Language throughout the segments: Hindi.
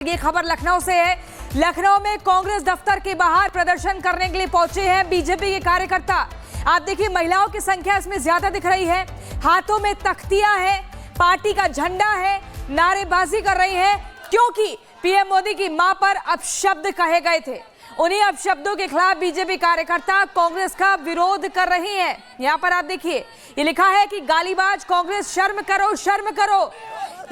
ये खबर लखनऊ से है। लखनऊ में कांग्रेस दफ्तर के बाहर प्रदर्शन करने के लिए पहुंचे हैं बीजेपी के कार्यकर्ता। आप देखिए महिलाओं की संख्या इसमें ज्यादा दिख रही है, हाथों में तख्तियां हैं, पार्टी का झंडा है, नारेबाजी कर रही है क्योंकि पीएम मोदी की मां पर अपशब्द कहे गए थे। उन्हीं अपशब्दों के खिलाफ बीजेपी कार्यकर्ता कांग्रेस का विरोध कर रही हैं। यहाँ पर आप देखिए ये लिखा है कि गालीबाज कांग्रेस शर्म करो, शर्म करो।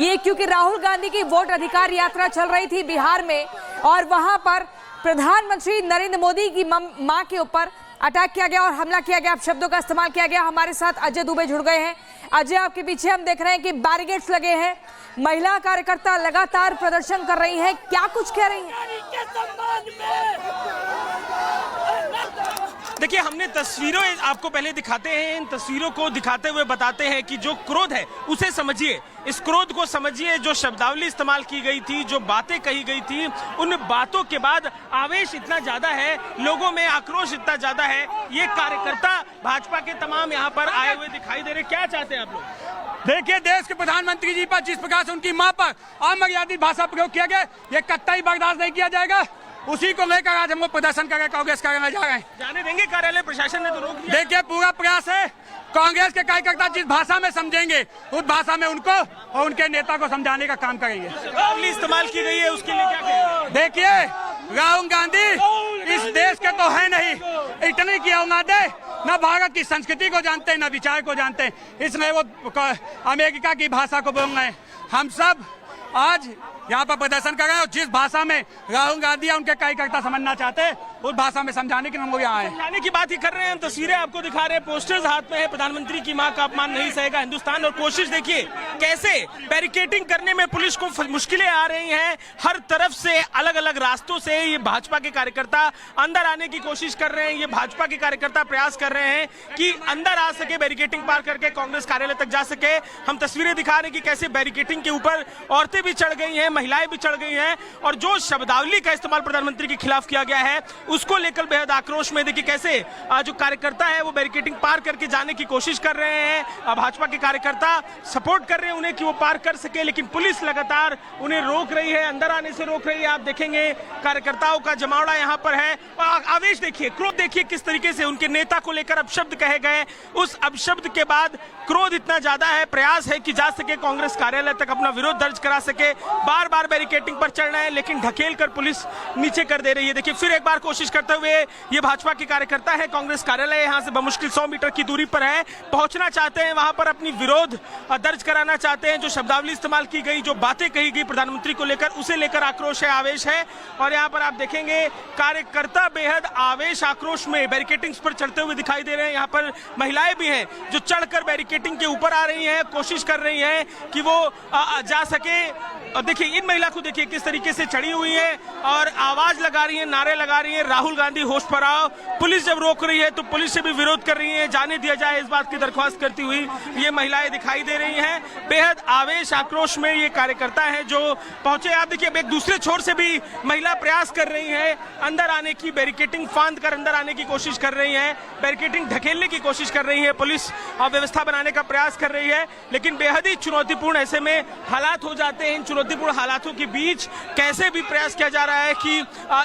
ये क्योंकि राहुल गांधी की वोट अधिकार यात्रा चल रही थी बिहार में और वहां पर प्रधानमंत्री नरेंद्र मोदी की मां के ऊपर अटैक किया गया और हमला किया गया, शब्दों का इस्तेमाल किया गया। हमारे साथ अजय दुबे जुड़ गए हैं। अजय, आपके पीछे हम देख रहे हैं कि बैरिकेड्स लगे हैं, महिला कार्यकर्ता लगातार प्रदर्शन कर रही हैं, क्या कुछ कह रही हैं? देखिए, हमने तस्वीरों आपको पहले दिखाते हैं, इन तस्वीरों को दिखाते हुए बताते हैं कि जो क्रोध है उसे समझिए, इस क्रोध को समझिए। जो शब्दावली इस्तेमाल की गई थी, जो बातें कही गई थी, उन बातों के बाद आवेश इतना ज्यादा है, लोगों में आक्रोश इतना ज्यादा है। ये कार्यकर्ता भाजपा के तमाम यहाँ पर आए हुए दिखाई दे रहे। क्या चाहते हैं आप लोग? देखिए, देश के प्रधानमंत्री जी पर जिस प्रकार से उनकी मां पर अमर्यादित भाषा प्रयोग किया गया, ये कतई बर्दाश्त नहीं किया जाएगा। उसी को लेकर आज हम लोग प्रदर्शन करके कांग्रेस कार्यालय जा रहे हैं। जाने देंगे कार्यालय? प्रशासन ने तो रोक दिया। देखिए, पूरा प्रयास है, कांग्रेस के कार्यकर्ता जिस भाषा में समझेंगे उस भाषा में उनको और उनके नेता को समझाने का काम करेंगे। शब्दावली इस्तेमाल की गई है, उसके लिए क्या कहेंगे? देखिए, राहुल गांधी इस देश के तो है नहीं, इतनी की औलादे न भारत की संस्कृति को जानते हैं, न विचार को जानते हैं, इसलिए वो अमेरिका की भाषा को बोल रहे हैं। हम सब आज यहाँ पर प्रदर्शन कर रहे हैं और जिस भाषा में राहुल गांधी या उनके कार्यकर्ता समझना चाहते हैं उस भाषा में समझाने के लिए हम लोग यहाँ आए। समझाने की बात ही कर रहे हैं हम। तस्वीरें आपको दिखा रहे हैं, पोस्टर्स हाथ में है, प्रधानमंत्री की मां का अपमान नहीं सहेगा हिंदुस्तान। और कोशिश देखिए कैसे बैरिकेडिंग करने में पुलिस को मुश्किलें आ रही हैं। हर तरफ से अलग अलग रास्तों से ये भाजपा के कार्यकर्ता अंदर आने की कोशिश कर रहे हैं। ये भाजपा के कार्यकर्ता प्रयास कर रहे हैं कि अंदर आ सके, बैरिकेडिंग पार करके कांग्रेस कार्यालय तक जा सके। हम तस्वीरें दिखा रहे हैं कि कैसे बैरिकेडिंग के ऊपर औरतें भी चढ़ गई हैं, महिलाएं भी चढ़ गई हैं और जो शब्दावली का इस्तेमाल प्रधानमंत्री के खिलाफ किया गया है उसको लेकर बेहद आक्रोश में। देखिए कैसे जो कार्यकर्ता है वो बैरिकेडिंग पार करके जाने की कोशिश कर रहे हैं। भाजपा के कार्यकर्ता सपोर्ट कर रहे हैं उन्हें कि वो पार कर सके, लेकिन पुलिस लगातार उन्हें रोक रही है, अंदर आने से रोक रही है। आप देखेंगे कार्यकर्ताओं का जमावड़ा यहाँ पर है। आवेश देखिए, क्रोध देखिए किस तरीके से उनके नेता को लेकर अपशब्द कहे गए। उस अपशब्द के बाद क्रोध इतना ज्यादा है, प्रयास है कि जा सके कांग्रेस कार्यालय तक अपना विरोध दर्ज करा सके। बार बार बैरिकेडिंग पर चढ़ना है लेकिन ढकेल कर पुलिस नीचे कर दे रही है। देखिए फिर एक बार कोशिश करते हुए ये भाजपा के कार्यकर्ता है, कांग्रेस कार्यालय यहां से बमुश्किल 100 मीटर की दूरी पर है, पहुंचना चाहते हैं, वहां पर अपनी विरोध दर्ज कराना चाहते हैं। जो शब्दावली इस्तेमाल की गई, जो बातें कही गई प्रधानमंत्री को लेकर, उसे लेकर आक्रोश है, आवेश है। और यहाँ पर आप देखेंगे कार्यकर्ता बेहद आवेश आक्रोश में बैरिकेडिंग्स पर चढ़ते हुए दिखाई दे रहे हैं। यहाँ पर महिलाएं भी हैं जो चढ़कर बैरिकेडिंग के ऊपर आ रही हैं, कोशिश कर रही हैं कि वो जा सके। और देखिए इन महिला को देखिए किस तरीके से चढ़ी हुई है और आवाज लगा रही है, नारे लगा रही है, राहुल गांधी होश पर आओ। पुलिस जब रोक रही है तो पुलिस से भी विरोध कर रही है, जाने दिया जाए इस बात की दरख्वास्त करती हुई ये महिलाएं दिखाई दे रही हैं। बेहद आवेश आक्रोश में ये कार्यकर्ता है जो पहुंचे। आप देखिए एक दूसरे छोर से भी महिला प्रयास कर रही है अंदर आने की, बैरिकेडिंग फांद कर अंदर आने की कोशिश कर रही है, बैरिकेडिंग ढकेलने की कोशिश कर रही है। पुलिस व्यवस्था बनाने का प्रयास कर रही है लेकिन बेहद ही चुनौतीपूर्ण ऐसे में हालात हो जाते हैं। इन चुनौतीपूर्ण हालातों के बीच कैसे भी प्रयास किया जा रहा है कि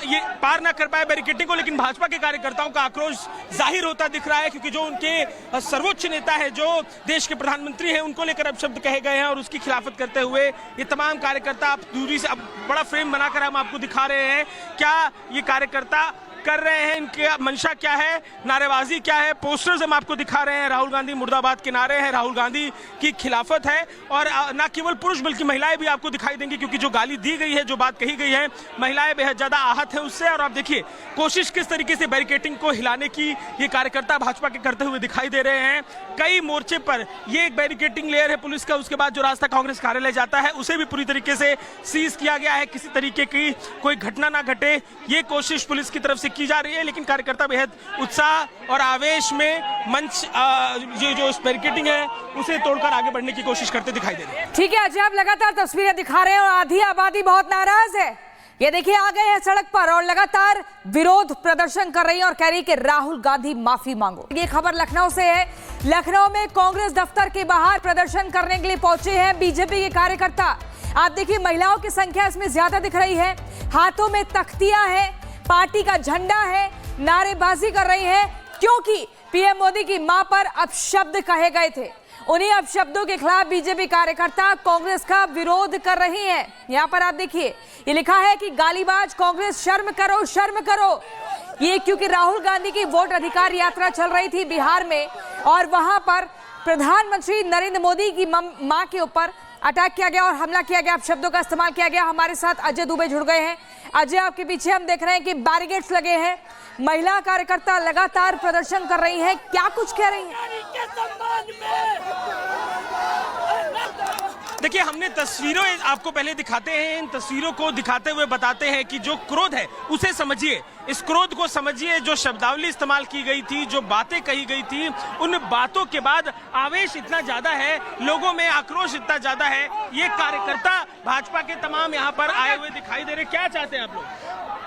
ये पार ना कर पाए बैरिकेडिंग को, लेकिन भाजपा के कार्यकर्ताओं का आक्रोश जाहिर होता दिख रहा है क्योंकि जो उनके सर्वोच्च नेता है, जो देश के प्रधानमंत्री हैं, उनको लेकर अपशब्द कहे गए हैं और उसकी खिलाफत करते हुए ये तमाम कार्यकर्ता आप दूरी से अब बड़ा फ्रेम बनाकर हम आपको दिखा रहे हैं क्या ये कार्यकर्ता कर रहे हैं, इनके मंशा क्या है, नारेबाजी क्या है। पोस्टर्स हम आपको दिखा रहे हैं, राहुल गांधी मुर्दाबाद के नारे हैं, राहुल गांधी की खिलाफत है। और न केवल पुरुष बल्कि महिलाएं भी आपको दिखाई देंगी क्योंकि जो गाली दी गई है, जो बात कही गई है, महिलाएं बेहद ज्यादा आहत है उससे। और आप देखिए कोशिश किस तरीके से बैरिकेडिंग को हिलाने की ये कार्यकर्ता भाजपा के करते हुए दिखाई दे रहे हैं। कई मोर्चे पर ये एक बैरिकेडिंग लेयर है पुलिस का, उसके बाद जो रास्ता कांग्रेस कार्यालय जाता है उसे भी पूरी तरीके से सीज किया गया है, किसी तरीके की कोई घटना ना घटे ये कोशिश पुलिस की तरफ से की जा रही है। लेकिन कार्यकर्ता बेहद उत्साह और आवेश में मंच ये जो बैरिकेडिंग है उसे तोड़कर आगे बढ़ने की कोशिश करते दिखाई दे रहे हैं। ठीक है अजय, आप लगातार तस्वीरें दिखा रहे हैं और आधी आबादी बहुत नाराज है। ये देखिए आ गए हैं सड़क पर और लगातार विरोध प्रदर्शन कर रही है और कह रही है कि राहुल गांधी माफी मांगो। ये खबर लखनऊ से है। लखनऊ में कांग्रेस दफ्तर के बाहर प्रदर्शन करने के लिए पहुंचे हैं बीजेपी के कार्यकर्ता। आप देखिए महिलाओं की संख्या इसमें ज्यादा दिख रही है। हाथों में तख्तियां है, पार्टी का झंडा है, नारेबाजी कर रही है क्योंकि पीएम मोदी की मां पर अपशब्द कहे गए थे। उन्हीं अपशब्दों के खिलाफ बीजेपी कार्यकर्ता कांग्रेस का विरोध कर रही हैं। यहाँ पर आप देखिए ये लिखा है कि गालीबाज कांग्रेस शर्म करो, शर्म करो। ये क्योंकि राहुल गांधी की वोट अधिकार यात्रा चल रही थी बिहार में और वहां पर प्रधानमंत्री नरेंद्र मोदी की मां के ऊपर अटैक किया गया और हमला किया गया, अपशब्दों का इस्तेमाल किया गया। हमारे साथ अजय दुबे जुड़ गए हैं। अजय, आपके पीछे हम देख रहे हैं कि बैरिकेड्स लगे हैं, महिला कार्यकर्ता लगातार प्रदर्शन कर रही हैं, क्या कुछ कह रही हैं? देखिए, हमने तस्वीरों आपको पहले दिखाते हैं, इन तस्वीरों को दिखाते हुए बताते हैं कि जो क्रोध है उसे समझिए, इस क्रोध को समझिए। जो शब्दावली इस्तेमाल की गई थी, जो बातें कही गई थी, उन बातों के बाद आवेश इतना ज्यादा है, लोगों में आक्रोश इतना ज्यादा है। ये कार्यकर्ता भाजपा के तमाम यहाँ पर आए हुए दिखाई दे रहे। क्या चाहते हैं आप लोग?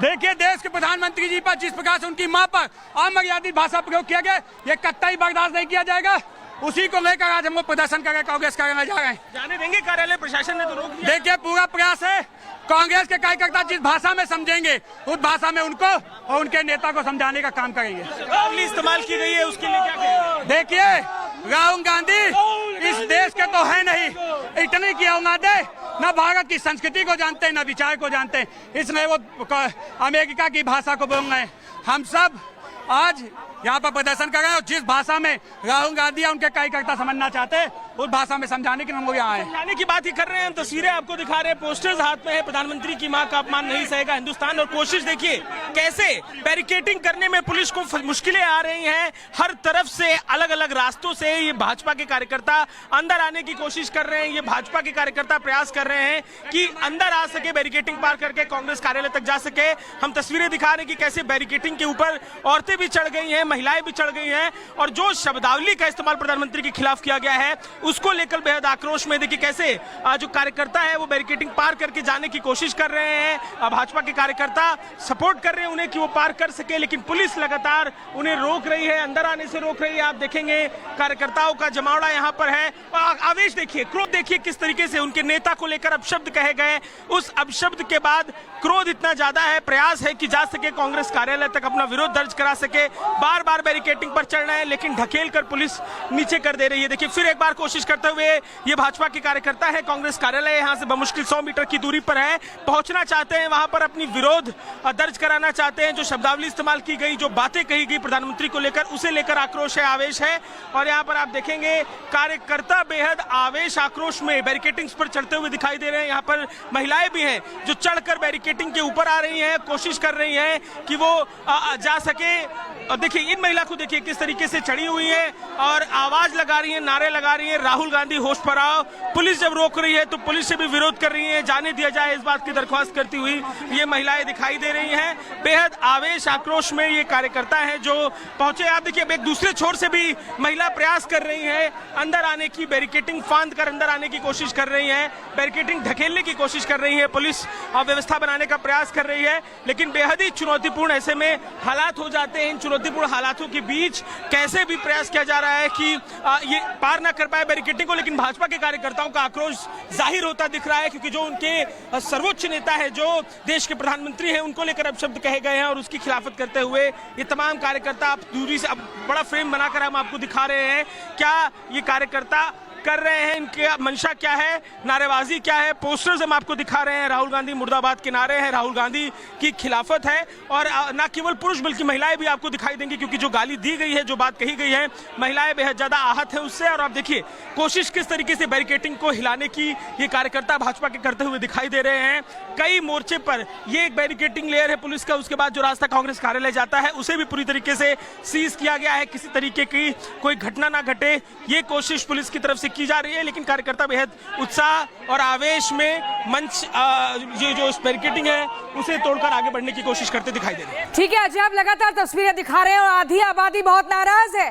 देखिए, देश के प्रधानमंत्री जी पर जिस प्रकार से उनकी मां पर अमर्यादित भाषा प्रयोग किया गया, ये कतई बर्दाश्त नहीं किया जाएगा। उसी को लेकर आज हम लोग प्रदर्शन कर रहे हैं, कांग्रेस कार्यालय जा रहे हैं। जाने देंगे कार्यालय? प्रशासन ने तो रोक दिया। देखिए, पूरा प्रयास है, कांग्रेस के कार्यकर्ता जिस भाषा में समझेंगे उस भाषा में उनको और उनके नेता को समझाने का काम करेंगे। शब्दावली इस्तेमाल की गई है, उसके लिए क्या कहेंगे? देखिए, राहुल गांधी इस देश के तो है नहीं, इतनी की औलादे न भारत की संस्कृति को जानते हैं, न विचार को जानते हैं, इसलिए वो अमेरिका की भाषा को बोल रहे हैं। हम सब आज यहाँ पर प्रदर्शन कर रहे हैं और जिस भाषा में राहुल गांधी या उनके कार्यकर्ता समझना चाहते हैं उस भाषा में समझाने के लिए हम लोग यहाँ आए। समझाने की बात ही कर रहे हैं हम। तस्वीरें आपको दिखा रहे हैं, पोस्टर्स हाथ में है, प्रधानमंत्री की मां का अपमान नहीं सहेगा हिंदुस्तान। और कोशिश देखिए कैसे बैरिकेडिंग करने में पुलिस को मुश्किलें आ रही हैं। हर तरफ से अलग अलग रास्तों से ये भाजपा के कार्यकर्ता अंदर आने की कोशिश कर रहे हैं। ये भाजपा के कार्यकर्ता प्रयास कर रहे हैं कि अंदर आ सके, बैरिकेडिंग पार करके कांग्रेस कार्यालय तक जा सके। हम तस्वीरें दिखा रहे हैं कि कैसे बैरिकेडिंग के ऊपर औरतें भी चढ़ गई हैं, महिलाएं भी चढ़ गई हैं और जो शब्दावली का इस्तेमाल प्रधानमंत्री के खिलाफ किया गया है उसको लेकर बेहद आक्रोश में। देखिए कैसे जो कार्यकर्ता है वो बैरिकेडिंग पार करके जाने की कोशिश कर रहे हैं। भाजपा के कार्यकर्ता सपोर्ट कर रहे हैं उन्हें कि वो पार कर सके, लेकिन पुलिस लगातार उन्हें रोक रही है, अंदर आने से रोक रही है। आप देखेंगे कार्यकर्ताओं का जमावड़ा यहाँ पर है। आवेश देखिए, क्रोध देखिए किस तरीके से उनके नेता को लेकर अपशब्द कहे गए। उस अपशब्द के बाद क्रोध इतना ज्यादा है, प्रयास है कि जा सके कांग्रेस कार्यालय तक अपना विरोध दर्ज करा सके। बार बार बैरिकेडिंग पर चढ़ रहे हैं लेकिन ढकेल कर पुलिस नीचे कर दे रही है। देखिए फिर एक बार कोशिश करते हुए ये भाजपा के कार्यकर्ता है, कांग्रेस कार्यालय यहां से बमुश्किल 100 मीटर की दूरी पर है, पहुंचना चाहते हैं, वहां पर अपनी विरोध दर्ज कराना चाहते हैं। जो शब्दावली इस्तेमाल की गई, जो बातें कही गई प्रधानमंत्री को लेकर, उसे लेकर आक्रोश है, आवेश है। और यहाँ पर आप देखेंगे कार्यकर्ता बेहद आवेश आक्रोश में बैरिकेडिंग पर चढ़ते हुए दिखाई दे रहे हैं। यहाँ पर महिलाएं भी हैं जो चढ़कर बैरिकेडिंग के ऊपर आ रही हैं, कोशिश कर रही हैं कि वो जा सके। और देखिए इन महिला को देखिए किस तरीके से चढ़ी हुई है और आवाज लगा रही है, नारे लगा रही है, राहुल गांधी होश पर आओ। पुलिस जब रोक रही है तो पुलिस से भी विरोध कर रही है, जाने दिया जाए इस बात की दरख्वास्त करती हुई ये महिलाएं दिखाई दे रही हैं। बेहद आवेश आक्रोश में ये कार्यकर्ता है जो पहुंचे। आप देखिए एक दूसरे छोर से भी महिला प्रयास कर रही है अंदर आने की, बैरिकेडिंग फांद कर अंदर आने की कोशिश कर रही है, बैरिकेडिंग ढकेलने की कोशिश कर रही है, पुलिस व्यवस्था बनाने का प्रयास कर रही है। लेकिन बेहद ही चुनौतीपूर्ण ऐसे में हालात हो जाते हैं। इन चुनौतीपूर्ण हालातों के बीच कैसे भी प्रयास किया जा रहा है कि ये पार ना कर पाए बैरिकेडिंग को, लेकिन भाजपा के कार्यकर्ताओं का आक्रोश जाहिर होता दिख रहा है क्योंकि जो उनके सर्वोच्च नेता है, जो देश के प्रधानमंत्री हैं, उनको लेकर अपशब्द कहे गए हैं और उसकी खिलाफत करते हुए ये तमाम कार्यकर्ता आप दूरी से, अब बड़ा फ्रेम बनाकर हम आपको दिखा रहे हैं क्या ये कार्यकर्ता कर रहे हैं, इनके मंशा क्या है, नारेबाजी क्या है। पोस्टर्स हम आपको दिखा रहे हैं, राहुल गांधी मुर्दाबाद के नारे हैं, राहुल गांधी की खिलाफत है। और न केवल पुरुष बल्कि महिलाएं भी आपको दिखाई देंगी क्योंकि जो गाली दी गई है, जो बात कही गई है, महिलाएं बेहद ज्यादा आहत है उससे। और आप देखिए कोशिश किस तरीके से बैरिकेडिंग को हिलाने की ये कार्यकर्ता भाजपा के करते हुए दिखाई दे रहे हैं। कई मोर्चे पर ये एक बैरिकेडिंग लेयर है पुलिस का, उसके बाद जो रास्ता कांग्रेस कार्यालय जाता है उसे भी पूरी तरीके से सीज किया गया है, किसी तरीके की कोई घटना ना घटे ये कोशिश पुलिस की तरफ से की जा रही है। लेकिन कार्यकर्ता बेहद उत्साह और आवेश में मंच ये जो बैरिकेडिंग है उसे तोड़कर आगे बढ़ने की कोशिश करते दिखाई दे रहे हैं। ठीक है अजय, आप लगातार तस्वीरें दिखा रहे हैं और आधी आबादी बहुत नाराज है।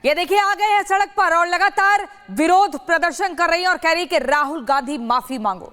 ये देखिए आ गए हैं सड़क पर और लगातार विरोध प्रदर्शन कर रही है और कह रही है कि राहुल गांधी माफी मांगो।